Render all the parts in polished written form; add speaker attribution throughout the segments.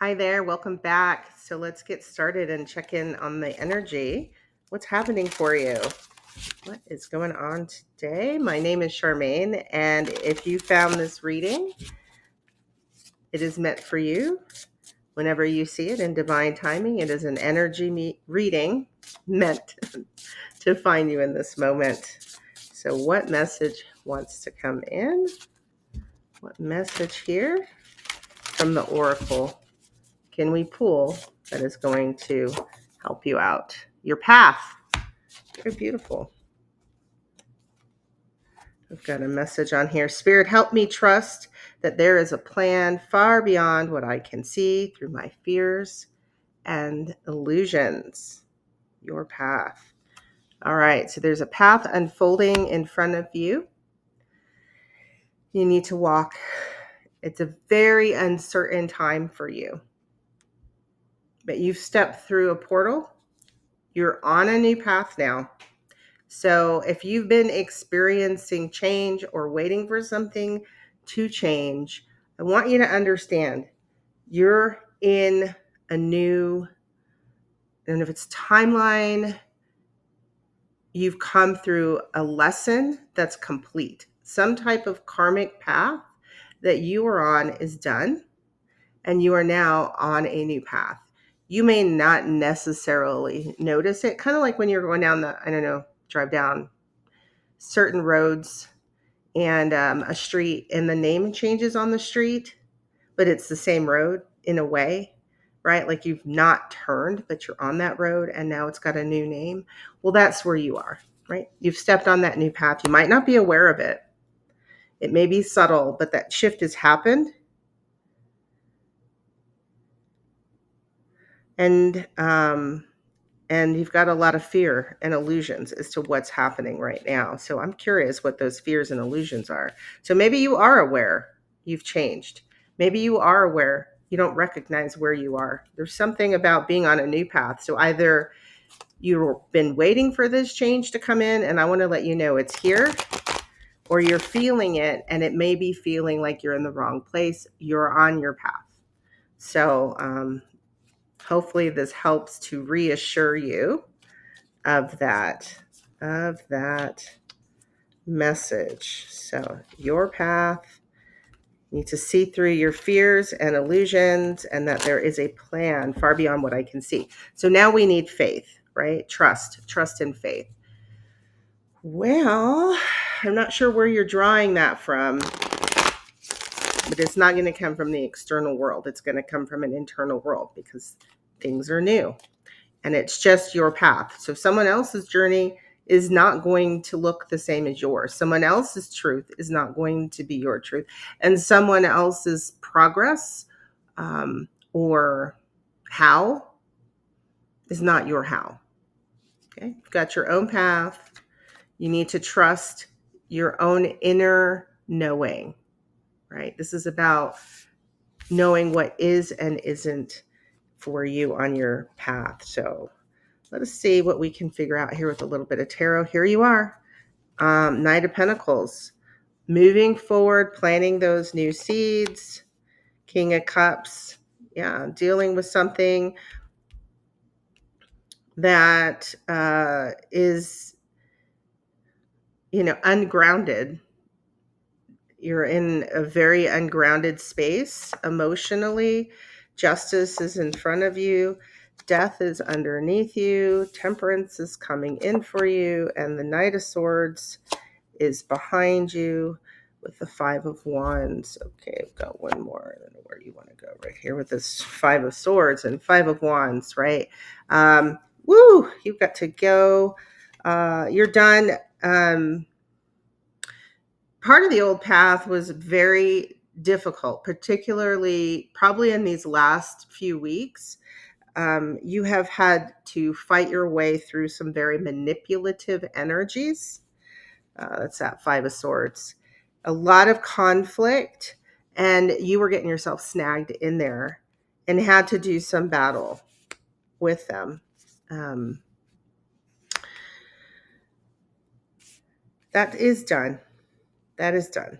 Speaker 1: Hi there, welcome back. So let's get started and check in on the energy. What's happening for you? What is going on today? My name is Sharmaine, and if you found this reading, it is meant for you. Whenever you see it in divine timing, it is an energy reading meant to find you in this moment. So, what message wants to come in? What message here from the Oracle can we pull that is going to help you out? Your path. Very beautiful. I've got a message on here. Spirit, help me trust that there is a plan far beyond what I can see through my fears and illusions. Your path. All right, so there's a path unfolding in front of you. You need to walk. It's a very uncertain time for you. But you've stepped through a portal. You're on a new path now. So if you've been experiencing change or waiting for something to change, I want you to understand you're in a new, and if it's timeline, you've come through a lesson that's complete. Some type of karmic path that you are on is done, and you are now on a new path. You may not necessarily notice it, kind of like when you're going down drive down certain roads and a street, and the name changes on the street, but it's the same road in a way, right? Like you've not turned, but you're on that road and now it's got a new name. Well, that's where you are, right? You've stepped on that new path. You might not be aware of it. It may be subtle, but that shift has happened. And you've got a lot of fear and illusions as to what's happening right now. So I'm curious what those fears and illusions are. So maybe you are aware you've changed. Maybe you are aware you don't recognize where you are. There's something about being on a new path. So either you've been waiting for this change to come in, and I want to let you know it's here, or you're feeling it, and it may be feeling like you're in the wrong place. You're on your path. So hopefully this helps to reassure you of that message. So your path, you need to see through your fears and illusions, and that there is a plan far beyond what I can see. So now we need faith, right? Trust and faith. Well, I'm not sure where you're drawing that from, but it's not going to come from the external world. It's going to come from an internal world, because things are new and it's just your path. So someone else's journey is not going to look the same as yours. Someone else's truth is not going to be your truth. And someone else's progress or how is not your how. Okay, you've got your own path. You need to trust your own inner knowing, right? This is about knowing what is and isn't for you on your path. So let us see what we can figure out here with a little bit of tarot. Here you are. Knight of Pentacles. Moving forward, planting those new seeds. King of Cups. Yeah, dealing with something that is, ungrounded. You're in a very ungrounded space emotionally. Justice is in front of you. Death is underneath you. Temperance is coming in for you. And the Knight of Swords is behind you with the Five of Wands. Okay, I've got one more. I don't know where you want to go. Right here with this Five of Swords and Five of Wands, right? Woo! You've got to go. You're done. Part of the old path was very difficult, particularly probably in these last few weeks. You have had to fight your way through some very manipulative energies. That's that Five of Swords. A lot of conflict, and you were getting yourself snagged in there and had to do some battle with them. That is done. That is done.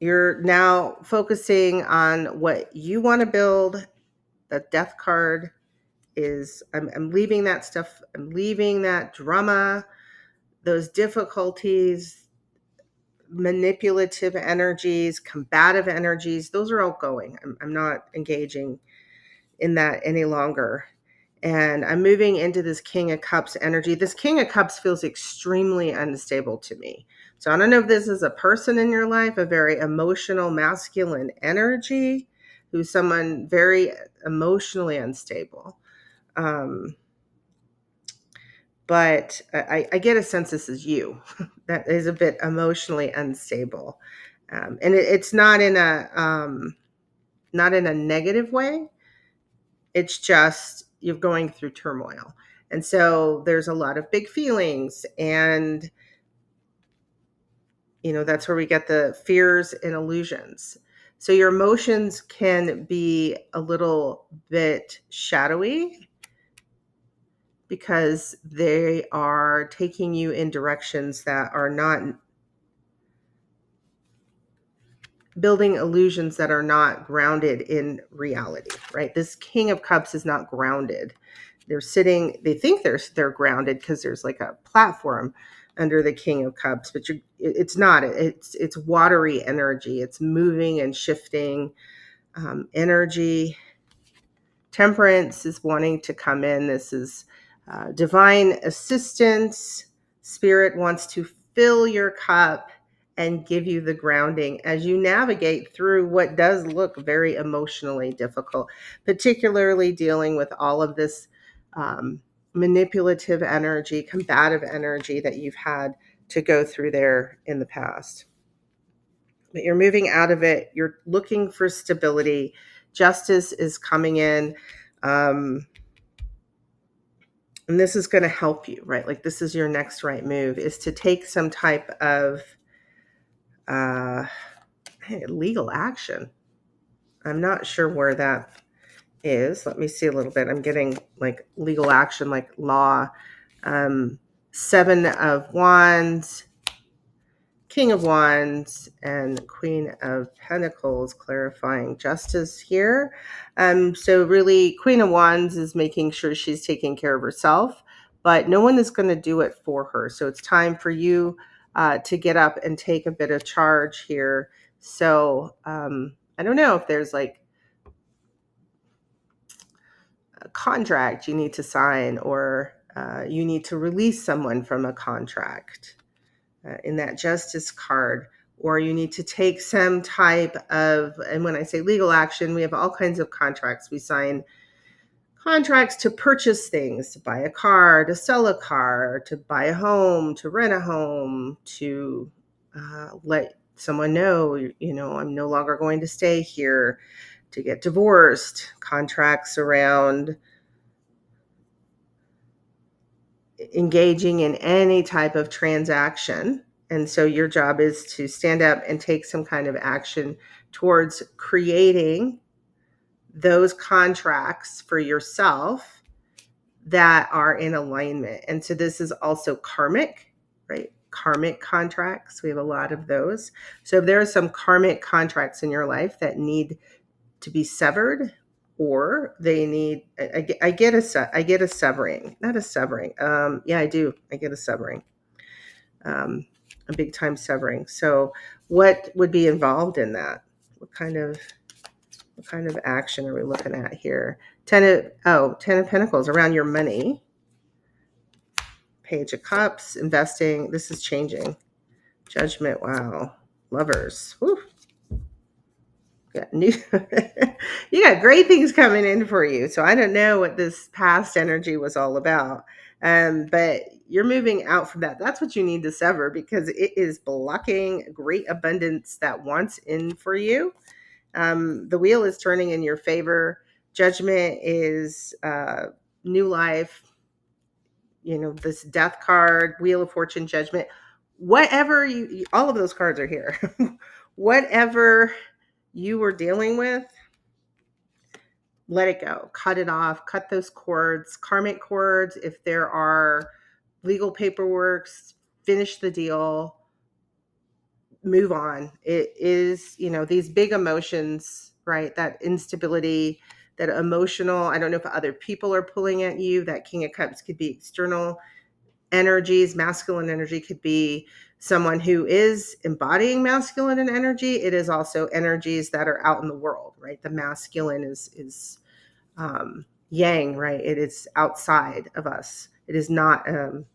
Speaker 1: You're now focusing on what you want to build. The death card is I'm leaving that stuff. I'm leaving that drama, those difficulties, manipulative energies, combative energies. Those are all going. I'm not engaging in that any longer. And I'm moving into this King of Cups energy. This King of Cups feels extremely unstable to me. So I don't know if this is a person in your life, a very emotional, masculine energy, who's someone very emotionally unstable. Um, but I get a sense this is you that is a bit emotionally unstable. And it's not in a negative way. It's just you're going through turmoil. And so there's a lot of big feelings. And, that's where we get the fears and illusions. So your emotions can be a little bit shadowy because they are taking you in directions that are not building illusions that are not grounded in reality, right? This King of Cups is not grounded. They think they're grounded because there's like a platform under the King of Cups, but it's not. It's watery energy. It's moving and shifting energy. Temperance is wanting to come in. This is divine assistance. Spirit wants to fill your cup and give you the grounding as you navigate through what does look very emotionally difficult, particularly dealing with all of this manipulative energy, combative energy that you've had to go through there in the past. But you're moving out of it. You're looking for stability. Justice is coming in. Um, and this is going to help you, right? Like this is your next right move, is to take some type of uh, legal action. I'm not sure where that is. Let me see a little bit. I'm getting like legal action, like law. Um, Seven of Wands, King of Wands, and Queen of Pentacles, clarifying justice here. So really, Queen of Wands is making sure she's taking care of herself, but no one is going to do it for her. So it's time for you to get up and take a bit of charge here. So I don't know if there's like a contract you need to sign, or you need to release someone from a contract in that justice card, or you need to take some type of, and when I say legal action, we have all kinds of contracts. We sign contracts to purchase things, to buy a car, to sell a car, to buy a home, to rent a home, to let someone know, I'm no longer going to stay here, to get divorced, contracts around engaging in any type of transaction. And so your job is to stand up and take some kind of action towards creating those contracts for yourself that are in alignment. And so this is also karmic, right? Karmic contracts. We have a lot of those. So if there are some karmic contracts in your life that need to be severed, or they need, I get a severing, not a severing. Yeah, I do. I get a severing, a big time severing. So what would be involved in that? What kind of action are we looking at here? Ten of Pentacles, around your money. Page of Cups, investing. This is changing. Judgment. Wow. Lovers. Whew. New, you got great things coming in for you. So I don't know what this past energy was all about. But you're moving out from that. That's what you need to sever, because it is blocking great abundance that wants in for you. The wheel is turning in your favor. Judgment is new life. This death card, Wheel of Fortune, Judgment. Whatever all of those cards are here. Whatever you were dealing with, let it go. Cut it off. Cut those cords, karmic cords. If there are legal paperwork, finish the deal. move on. It is, these big emotions, right? That instability, that emotional, I don't know if other people are pulling at you. That King of Cups could be external energies. Masculine energy could be someone who is embodying masculine energy. It is also energies that are out in the world, right? The masculine is yang, right? It is outside of us. It is not the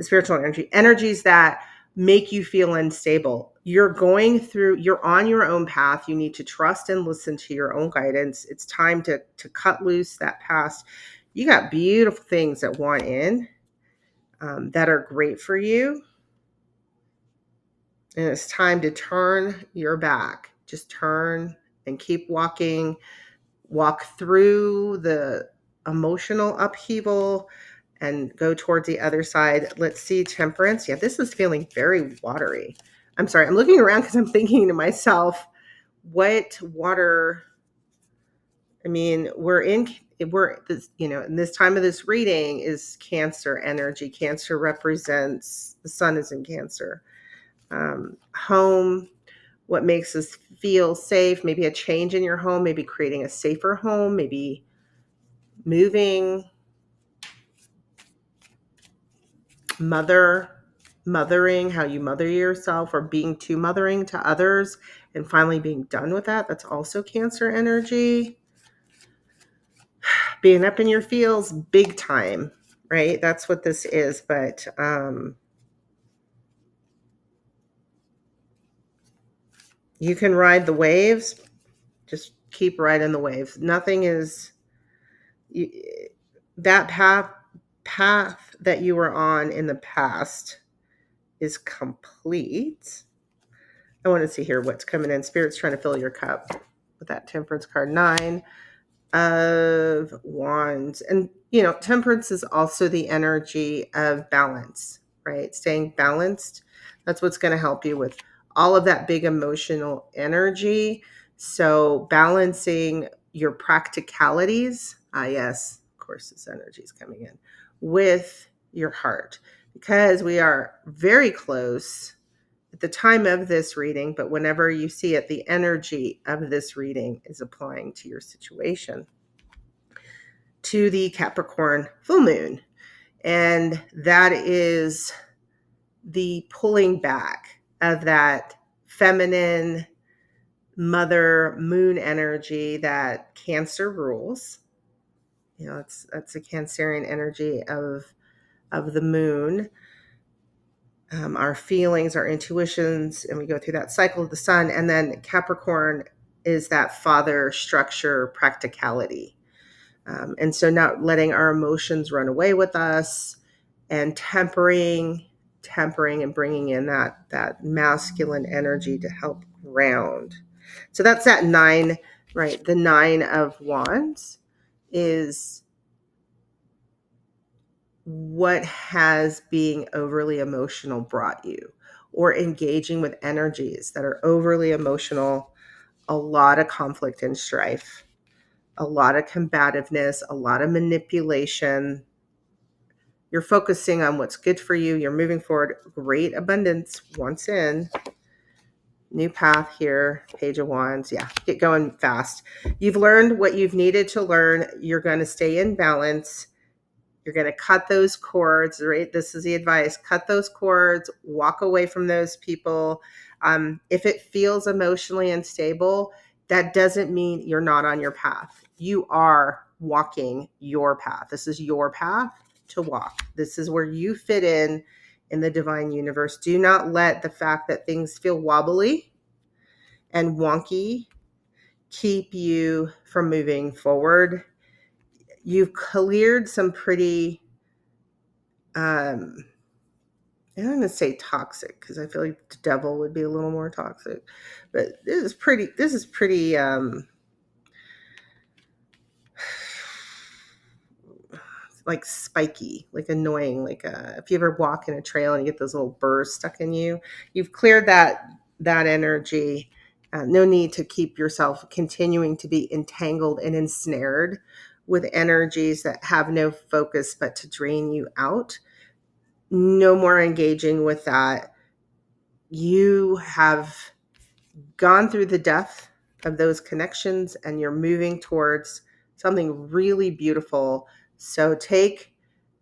Speaker 1: spiritual energies that make you feel unstable. You're on your own path. You need to trust and listen to your own guidance. It's time to cut loose that past. You got beautiful things that want in, that are great for you. And it's time to turn your back. Just turn and keep walking. Walk through the emotional upheaval and go towards the other side. Let's see, Temperance. Yeah, this is feeling very watery. I'm sorry, I'm looking around because I'm thinking to myself, what water? I mean, we're this, in this time of this reading is Cancer energy. Cancer represents, the sun is in Cancer. Home, what makes us feel safe, maybe a change in your home, maybe creating a safer home, maybe moving, mothering, how you mother yourself, or being too mothering to others and finally being done with that. That's also Cancer energy. Being up in your feels big time, right? That's what this is. But you can ride the waves. Just keep riding the waves. Nothing is that path that you were on in the past is complete. I want to see here what's coming in. Spirit's trying to fill your cup with that Temperance card. 9 of Wands. And, Temperance is also the energy of balance, right? Staying balanced. That's what's going to help you with all of that big emotional energy. So balancing your practicalities. Yes, of course, this energy is coming in with your heart, because we are very close at the time of this reading, but whenever you see it, the energy of this reading is applying to your situation, to the Capricorn full moon. And that is the pulling back of that feminine mother moon energy that Cancer rules. That's a Cancerian energy of the moon. Our feelings, our intuitions, and we go through that cycle of the sun. And then Capricorn is that father structure, practicality. And so not letting our emotions run away with us, and tempering and bringing in that masculine energy to help ground. So that's that 9, right? The 9 of Wands is what has being overly emotional brought you, or engaging with energies that are overly emotional. A lot of conflict and strife, a lot of combativeness, a lot of manipulation. You're focusing on what's good for you. You're moving forward. Great abundance once in. New path here. Page of Wands. Yeah, get going fast. You've learned what you've needed to learn. You're going to stay in balance. You're going to cut those cords, right? This is the advice. Cut those cords. Walk away from those people. If it feels emotionally unstable, that doesn't mean you're not on your path. You are walking your path. This is your path to walk. This is where you fit in the divine universe. Do not let the fact that things feel wobbly and wonky keep you from moving forward. You've cleared some pretty, I don't want to say toxic, because I feel like the devil would be a little more toxic, but this is pretty like spiky, like annoying, like if you ever walk in a trail and you get those little burrs stuck in you. You've cleared that energy. No need to keep yourself continuing to be entangled and ensnared with energies that have no focus but to drain you out. No more engaging with that. you have gone through the death of those connections and you're moving towards something really beautiful. So take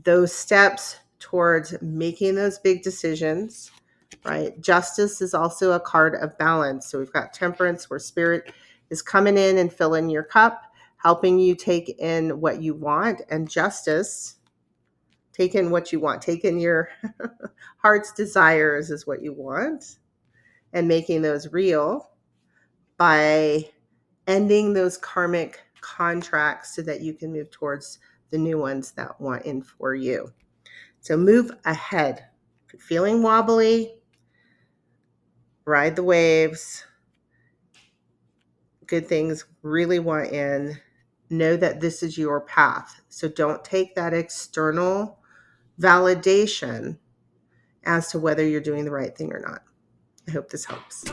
Speaker 1: those steps towards making those big decisions, right? Justice is also a card of balance. So we've got temperance, where spirit is coming in and filling your cup, helping you take in what you want, and justice, take in what you want, take in your heart's desires is what you want, and making those real by ending those karmic contracts so that you can move towards the new ones that want in for you. So move ahead. If you're feeling wobbly, ride the waves. Good things really want in. Know that this is your path. So don't take that external validation as to whether you're doing the right thing or not. I hope this helps.